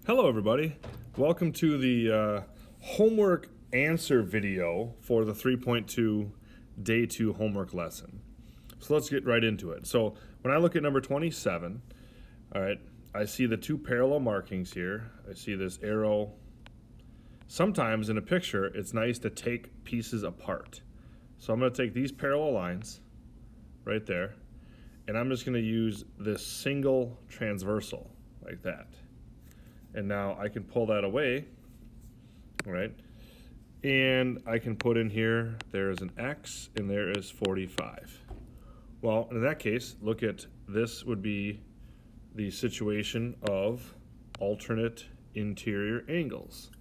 Hello everybody, welcome to the homework answer video for the 3.2 day 2 homework lesson. So let's get right into it. So when I look at number 27, all right, I see the two parallel markings here. I see this arrow. Sometimes in a picture it's nice to take pieces apart. So I'm going to take these parallel lines right there and I'm just going to use this single transversal like that. And now I can pull that away, right? And I can put in here, there's an X and there is 45. Well, in that case, look at this would be the situation of alternate interior angles.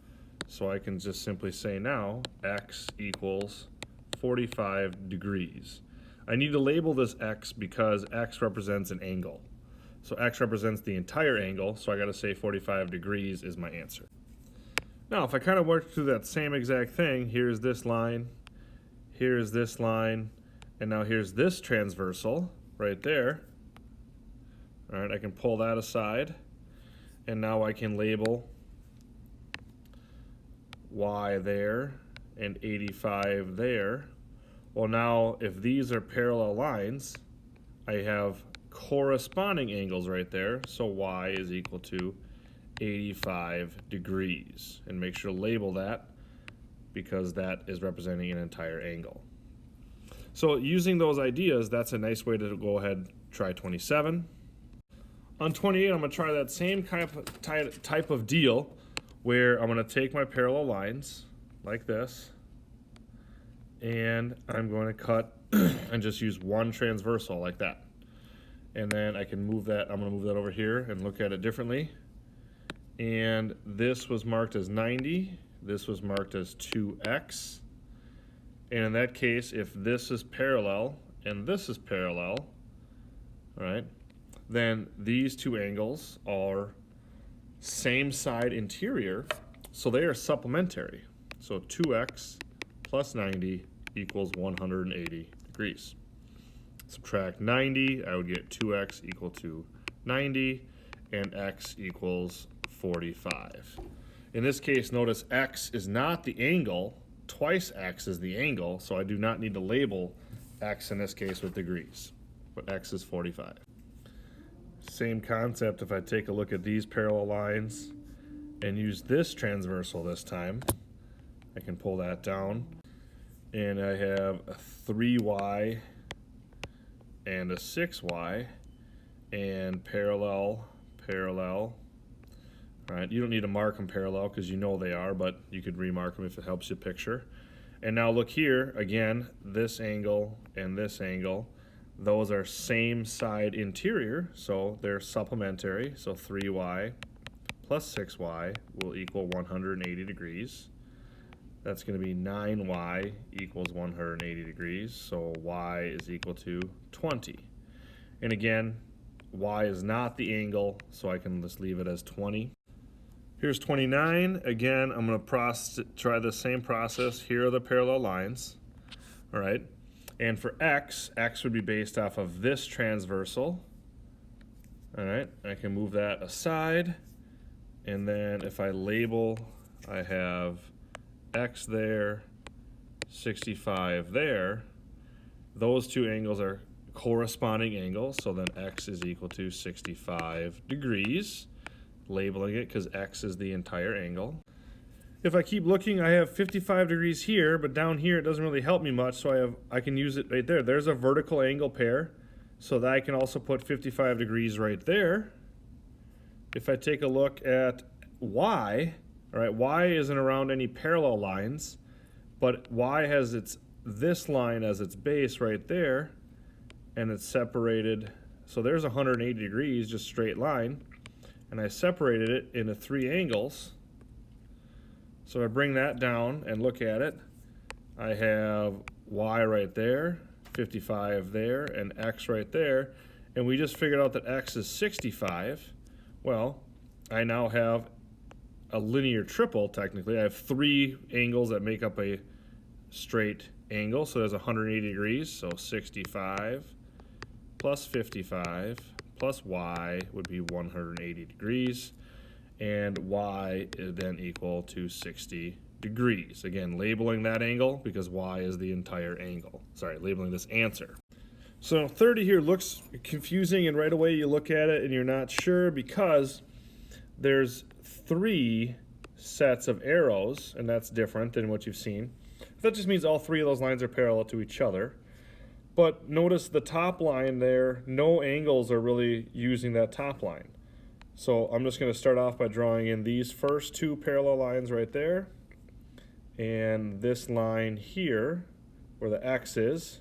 So I can just simply say now, X equals 45 degrees. I need to label this X because X represents an angle. So X represents the entire angle, so I got to say 45 degrees is my answer. Now, if I kind of work through that same exact thing, here's this line, here's this line, and now here's this transversal right there. All right, I can pull that aside, and now I can label Y there and 85 there. Well, now, if these are parallel lines, I have corresponding angles right there, so Y is equal to 85 degrees. And make sure to label that because that is representing an entire angle. So using those ideas, that's a nice way to go ahead and try 27. On 28, I'm going to try that same type of deal where I'm going to take my parallel lines like this and I'm going to cut and just use one transversal like that. And then I can move that, I'm going to move that over here and look at it differently. And this was marked as 90, this was marked as 2x. And in that case, if this is parallel and this is parallel, all right, then these two angles are same side interior, so they are supplementary. So 2x plus 90 equals 180 degrees. Subtract 90, I would get 2x equal to 90, and x equals 45. In this case, notice x is not the angle, twice x is the angle, so I do not need to label x in this case with degrees, but x is 45. Same concept if I take a look at these parallel lines and use this transversal this time. I can pull that down, and I have a 3y and a 6y, and parallel. All right, you don't need to mark them parallel because you know they are, but you could remark them if it helps you picture. And now look here, again, this angle and this angle, those are same side interior, so they're supplementary. So 3y plus 6y will equal 180 degrees. That's going to be 9y equals 180 degrees, so y is equal to 20. And again, y is not the angle, so I can just leave it as 20. Here's 29. Again, I'm going to try the same process. Here are the parallel lines. All right. And for x would be based off of this transversal. All right. I can move that aside. And then if I label, I have x there, 65 there. Those two angles are corresponding angles, so then x is equal to 65 degrees, labeling it because x is the entire angle. If I keep looking, I have 55 degrees here, but down here it doesn't really help me much, so I can use it right there. There's a vertical angle pair, so that I can also put 55 degrees right there. If I take a look at y, all right, y isn't around any parallel lines, but y has this line as its base right there, and it's separated. So there's 180 degrees, just straight line, and I separated it into three angles. So if I bring that down and look at it, I have y right there, 55 there, and x right there, and we just figured out that x is 65. Well, I now have a linear triple, technically. I have three angles that make up a straight angle, so there's 180 degrees, so 65 plus 55 plus y would be 180 degrees. and y is then equal to 60 degrees. Again, labeling that angle because y is the entire angle. Sorry, labeling this answer. So 30 here looks confusing, and right away you look at it and you're not sure because there's 3 sets of arrows, and that's different than what you've seen. That just means all 3 of those lines are parallel to each other. But notice the top line there, no angles are really using that top line. So I'm just going to start off by drawing in these first 2 parallel lines right there, and this line here where the X is.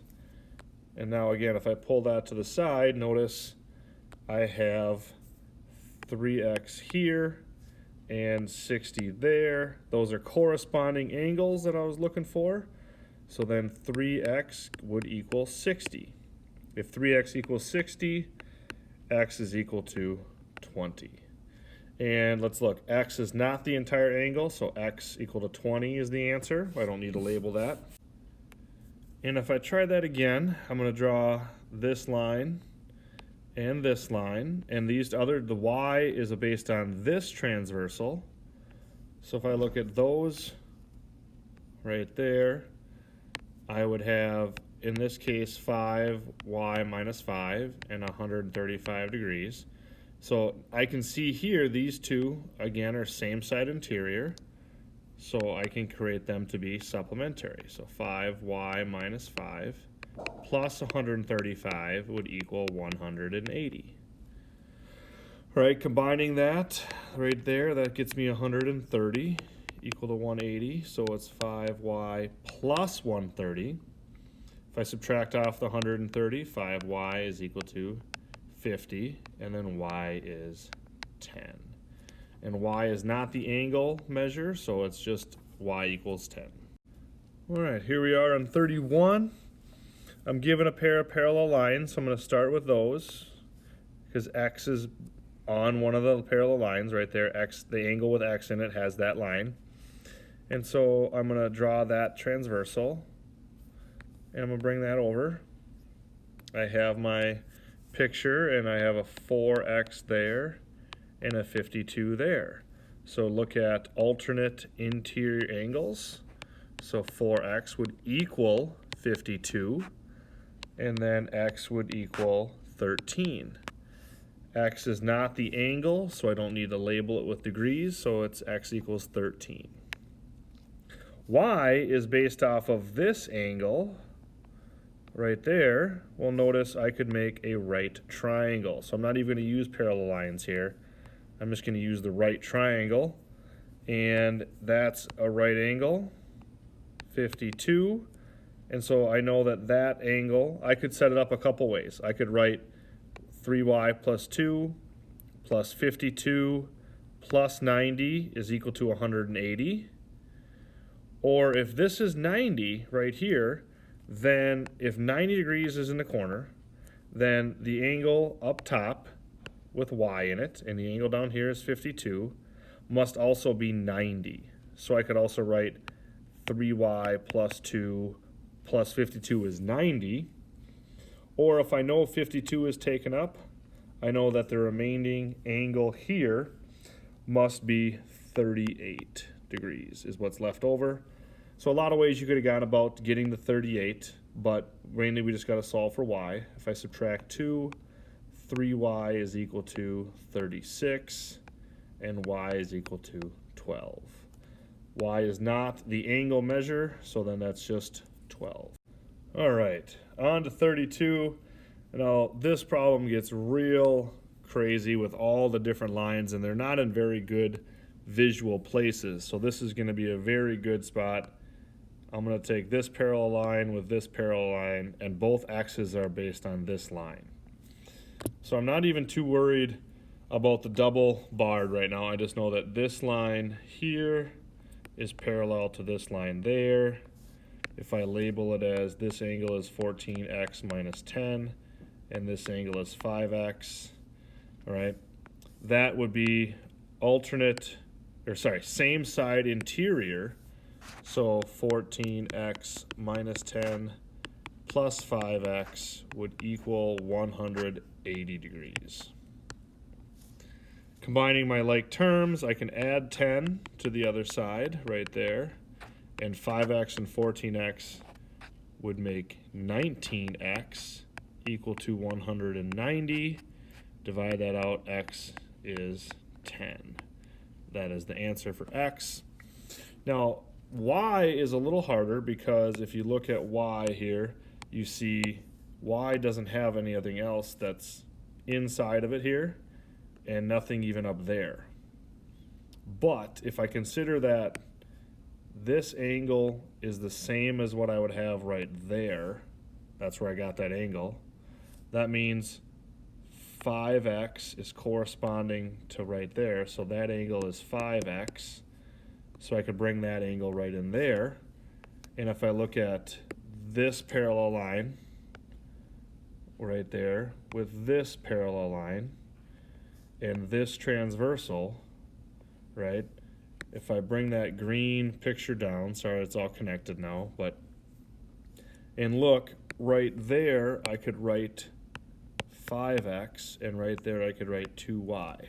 And now again, if I pull that to the side, notice I have 3x here and 60 there. Those are corresponding angles that I was looking for. So then 3x would equal 60. If 3x equals 60, x is equal to 20. And let's look, x is not the entire angle, so x equal to 20 is the answer. I don't need to label that. And if I try that again, I'm going to draw this line and this line, and the y is based on this transversal. So if I look at those right there, I would have, in this case, 5y minus 5 and 135 degrees. So I can see here these two, again, are same side interior. So I can create them to be supplementary. So 5y minus 5 plus 135 would equal 180. All right, combining that right there, that gets me 130 equal to 180. So it's 5y plus 130. If I subtract off the 130, 5y is equal to 50, and then y is 10. And y is not the angle measure, so it's just y equals 10. All right, here we are on 31. I'm given a pair of parallel lines, so I'm going to start with those because x is on one of the parallel lines right there. X, the angle with x in it has that line. And so I'm going to draw that transversal, and I'm going to bring that over. I have my picture, and I have a 4x there and a 52 there. So look at alternate interior angles. So 4x would equal 52, and then x would equal 13. X is not the angle, so I don't need to label it with degrees, so it's x equals 13. Y is based off of this angle right there. Well, notice I could make a right triangle. So I'm not even going to use parallel lines here. I'm just going to use the right triangle, and that's a right angle, 52. And so I know that that angle, I could set it up a couple ways. I could write 3y plus 2 plus 52 plus 90 is equal to 180. Or if this is 90 right here, then if 90 degrees is in the corner, then the angle up top with y in it, and the angle down here is 52, must also be 90. So I could also write 3y plus 2 plus 52 is 90. Or if I know 52 is taken up, I know that the remaining angle here must be 38 degrees is what's left over. So a lot of ways you could have gone about getting the 38, but mainly we just got to solve for y. If I subtract 2, 3y is equal to 36, and y is equal to 12. Y is not the angle measure, so then that's just 12. All right, on to 32. Now, this problem gets real crazy with all the different lines, and they're not in very good visual places. So this is going to be a very good spot. I'm going to take this parallel line with this parallel line, and both x's are based on this line. So I'm not even too worried about the double barred right now. I just know that this line here is parallel to this line there. If I label it as this angle is 14x minus 10, and this angle is 5x, all right, that would be same side interior. So 14x minus 10 plus 5x would equal 180 degrees. Combining my like terms, I can add 10 to the other side right there, and 5x and 14x would make 19x equal to 190. Divide that out, x is 10. That is the answer for x. Now, y is a little harder because if you look at y here, you see y doesn't have anything else that's inside of it here, and nothing even up there. But if I consider that this angle is the same as what I would have right there, that's where I got that angle, that means 5x is corresponding to right there, so that angle is 5x, so I could bring that angle right in there. And if I look at this parallel line right there with this parallel line, and this transversal, right? If I bring that green picture down, sorry, it's all connected now, but, and look, right there, I could write 5x, and right there I could write 2y.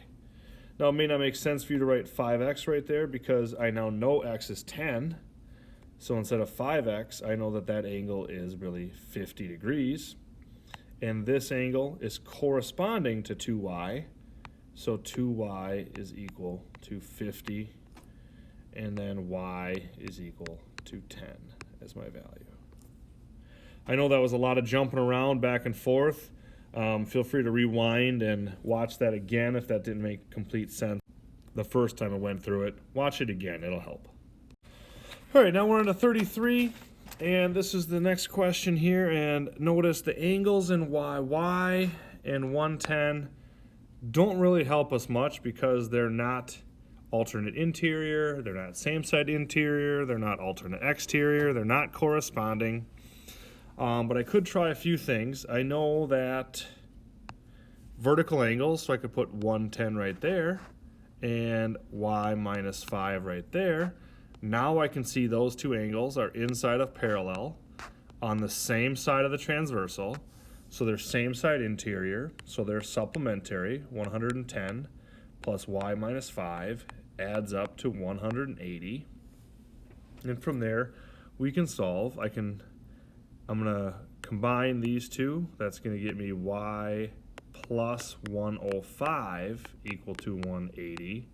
Now, it may not make sense for you to write 5x right there because I now know x is 10. So instead of 5x, I know that that angle is really 50 degrees. And this angle is corresponding to 2y. So 2y is equal to 50, and then y is equal to 10 as my value. I know that was a lot of jumping around back and forth. Feel free to rewind and watch that again if that didn't make complete sense the first time I went through it. Watch it again, it'll help. All right, now we're on to 33, and this is the next question here, and notice the angles in y and 110 don't really help us much because they're not alternate interior, they're not same side interior, they're not alternate exterior, they're not corresponding. But I could try a few things. I know that vertical angles, so I could put 110 right there and y minus 5 right there. Now I can see those two angles are inside of parallel on the same side of the transversal. So they're same side interior, so they're supplementary. 110 plus y minus 5 adds up to 180. And from there, we can solve. I'm going to combine these two. That's going to get me y plus 105 equal to 180.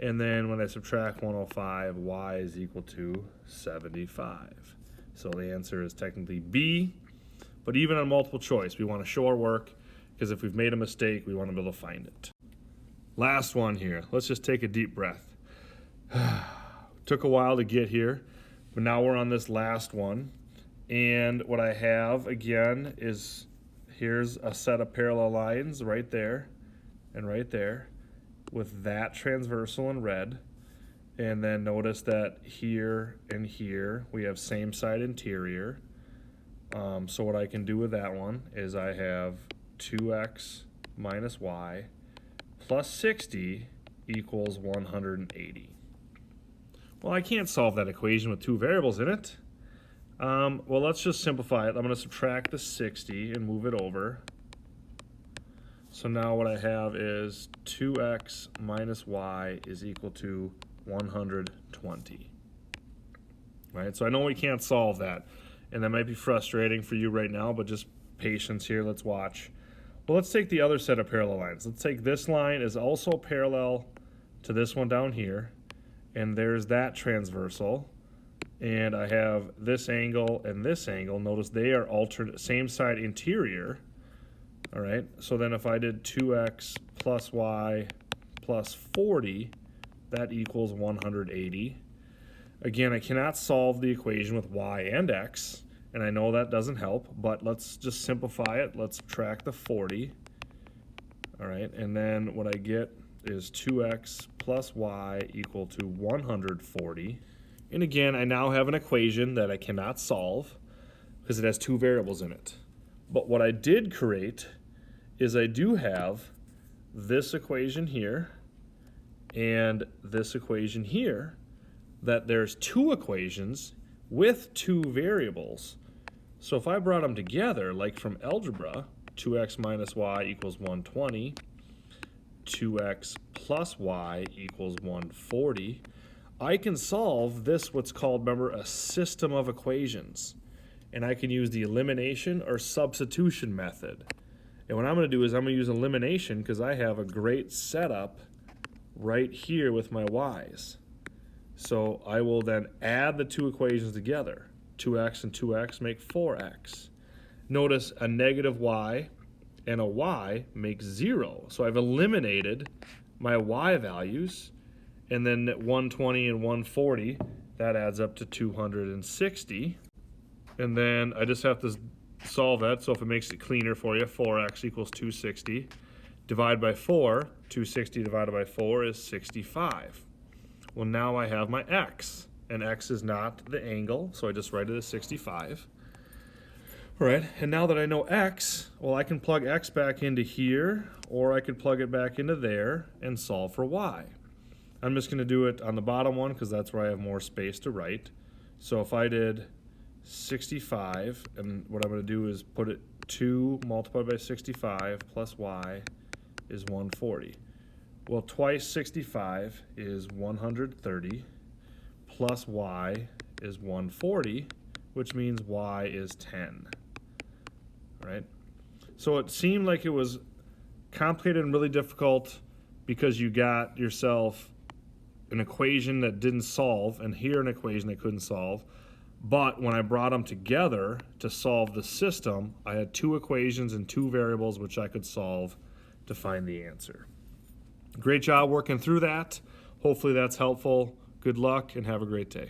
And then when I subtract 105, y is equal to 75. So the answer is technically B. But even on multiple choice, we want to show our work, because if we've made a mistake, we want to be able to find it. Last one here. Let's just take a deep breath. Took a while to get here, but now we're on this last one. And what I have, again, is here's a set of parallel lines right there and right there with that transversal in red. And then notice that here and here we have same side interior. So what I can do with that one is I have 2x minus y plus 60 equals 180. Well, I can't solve that equation with two variables in it. Well, let's just simplify it. I'm going to subtract the 60 and move it over. So now what I have is 2x minus y is equal to 120. Right? So I know we can't solve that. And that might be frustrating for you right now, but just patience here. Let's watch. Well, let's take the other set of parallel lines. Let's take this line is also parallel to this one down here. And there's that transversal. And I have this angle and this angle. Notice they are alternate, same side interior. All right. So then if I did 2x plus y plus 40, that equals 180. Again, I cannot solve the equation with y and x, and I know that doesn't help, but let's just simplify it. Let's subtract the 40. All right, and then what I get is 2x plus y equal to 140. And again, I now have an equation that I cannot solve because it has two variables in it. But what I did create is I do have this equation here and this equation here, that there's two equations with two variables. So if I brought them together, like from algebra, 2x minus y equals 120, 2x plus y equals 140, I can solve this, what's called, remember, a system of equations. And I can use the elimination or substitution method. And what I'm going to do is I'm going to use elimination because I have a great setup right here with my y's. So I will then add the two equations together. 2x and 2x make 4x. Notice a negative y and a y make 0. So I've eliminated my y values, and then 120 and 140, that adds up to 260. And then I just have to solve that, so if it makes it cleaner for you, 4x equals 260. Divide by 4, 260 divided by 4 is 65. Well, now I have my x, and x is not the angle, so I just write it as 65. All right, and now that I know x, well, I can plug x back into here, or I could plug it back into there and solve for y. I'm just going to do it on the bottom one because that's where I have more space to write. So if I did 65, and what I'm going to do is put it 2 multiplied by 65 plus y is 140. Well, twice 65 is 130, plus y is 140, which means y is 10. Right? So it seemed like it was complicated and really difficult because you got yourself an equation that didn't solve, and here an equation that couldn't solve. But when I brought them together to solve the system, I had two equations and two variables which I could solve to find the answer. Great job working through that. Hopefully that's helpful. Good luck and have a great day.